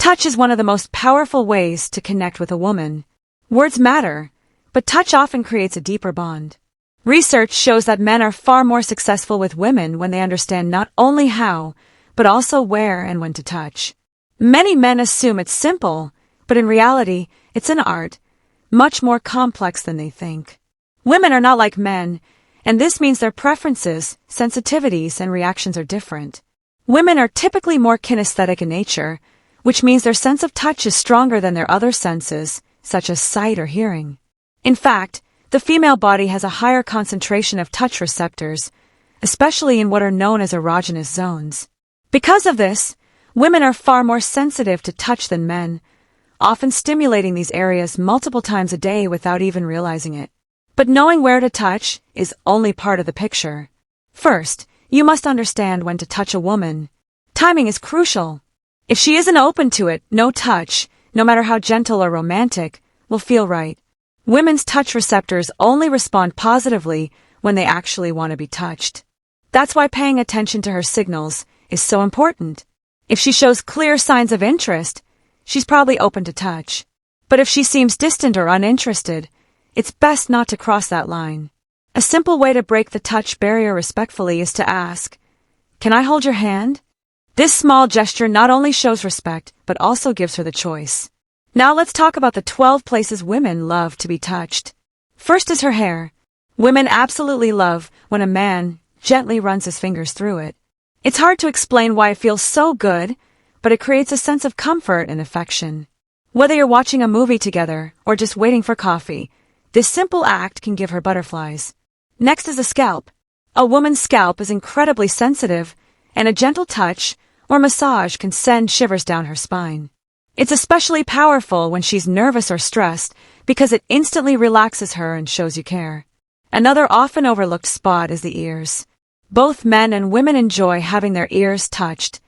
Touch is one of the most powerful ways to connect with a woman. Words matter, but touch often creates a deeper bond. Research shows that men are far more successful with women when they understand not only how, but also where and when to touch. Many men assume it's simple, but in reality, it's an art, much more complex than they think. Women are not like men, and this means their preferences, sensitivities, and reactions are different. Women are typically more kinesthetic in nature, which means their sense of touch is stronger than their other senses, such as sight or hearing. In fact, the female body has a higher concentration of touch receptors, especially in what are known as erogenous zones. Because of this, women are far more sensitive to touch than men, often stimulating these areas multiple times a day without even realizing it. But knowing where to touch is only part of the picture. First, you must understand when to touch a woman. Timing is crucial. If she isn't open to it, no touch, no matter how gentle or romantic, will feel right. Women's touch receptors only respond positively when they actually want to be touched. That's why paying attention to her signals is so important. If she shows clear signs of interest, she's probably open to touch. But if she seems distant or uninterested, it's best not to cross that line. A simple way to break the touch barrier respectfully is to ask, "Can I hold your hand?" This small gesture not only shows respect, but also gives her the choice. Now let's talk about the 12 places women love to be touched. First is her hair. Women absolutely love when a man gently runs his fingers through it. It's hard to explain why it feels so good, but it creates a sense of comfort and affection. Whether you're watching a movie together or just waiting for coffee, this simple act can give her butterflies. Next is the scalp. A woman's scalp is incredibly sensitive, and a gentle touch or massage can send shivers down her spine. It's especially powerful when she's nervous or stressed because it instantly relaxes her and shows you care. Another often overlooked spot is the ears. Both men and women enjoy having their ears touched,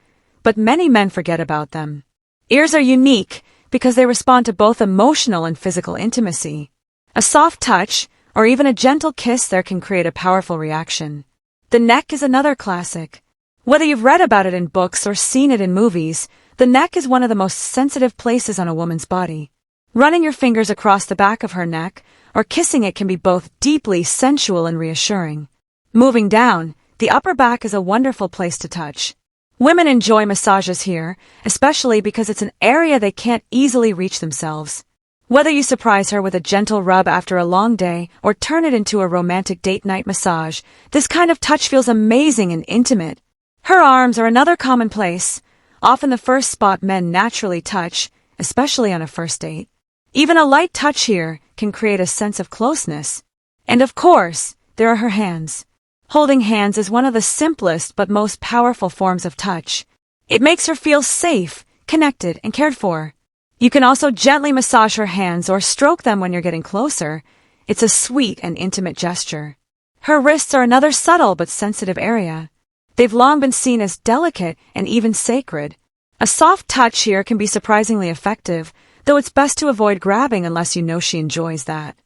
but many men forget about them. Ears are unique because they respond to both emotional and physical intimacy. A soft touch, or even a gentle kiss there can create a powerful reaction. The neck is another classic. Whether you've read about it in books or seen it in movies, the neck is one of the most sensitive places on a woman's body. Running your fingers across the back of her neck or kissing it can be both deeply sensual and reassuring. Moving down, the upper back is a wonderful place to touch. Women enjoy massages here, especially because it's an area they can't easily reach themselves. Whether you surprise her with a gentle rub after a long day or turn it into a romantic date night massage, this kind of touch feels amazing and intimate. Her arms are another common place, often the first spot men naturally touch, especially on a first date. Even a light touch here can create a sense of closeness. And of course, there are her hands. Holding hands is one of the simplest but most powerful forms of touch. It makes her feel safe, connected, and cared for. You can also gently massage her hands or stroke them when you're getting closer. It's a sweet and intimate gesture. Her wrists are another subtle but sensitive area. They've long been seen as delicate and even sacred. A soft touch here can be surprisingly effective, though it's best to avoid grabbing unless you know she enjoys that.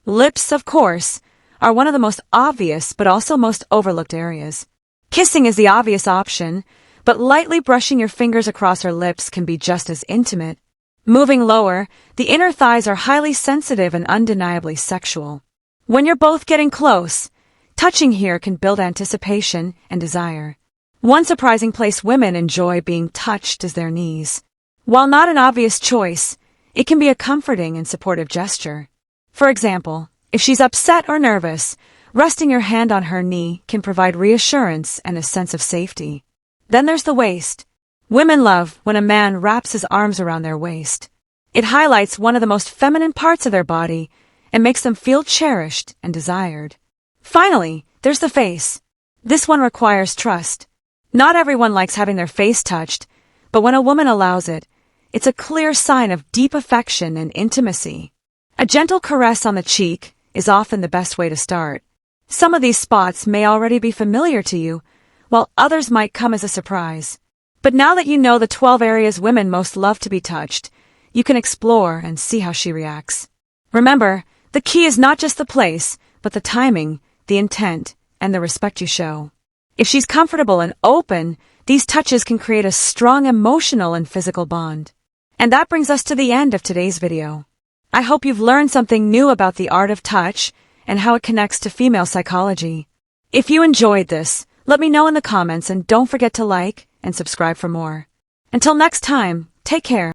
Lips, of course, are one of the most obvious but also most overlooked areas. Kissing is the obvious option, but lightly brushing your fingers across her lips can be just as intimate. Moving lower, the inner thighs are highly sensitive and undeniably sexual. When you're both getting close, touching here can build anticipation and desire. One surprising place women enjoy being touched is their knees. While not an obvious choice, it can be a comforting and supportive gesture. For example, if she's upset or nervous, resting your hand on her knee can provide reassurance and a sense of safety. Then there's the waist. Women love when a man wraps his arms around their waist. It highlights one of the most feminine parts of their body and makes them feel cherished and desired. Finally, there's the face. This one requires trust. Not everyone likes having their face touched, but when a woman allows it, it's a clear sign of deep affection and intimacy. A gentle caress on the cheek is often the best way to start. Some of these spots may already be familiar to you, while others might come as a surprise. But now that you know the 12 areas women most love to be touched, you can explore and see how she reacts. Remember, the key is not just the place, but the timing, the intent, and the respect you show. If she's comfortable and open, these touches can create a strong emotional and physical bond. And that brings us to the end of today's video. I hope you've learned something new about the art of touch and how it connects to female psychology. If you enjoyed this, let me know in the comments and don't forget to like and subscribe for more. Until next time, take care.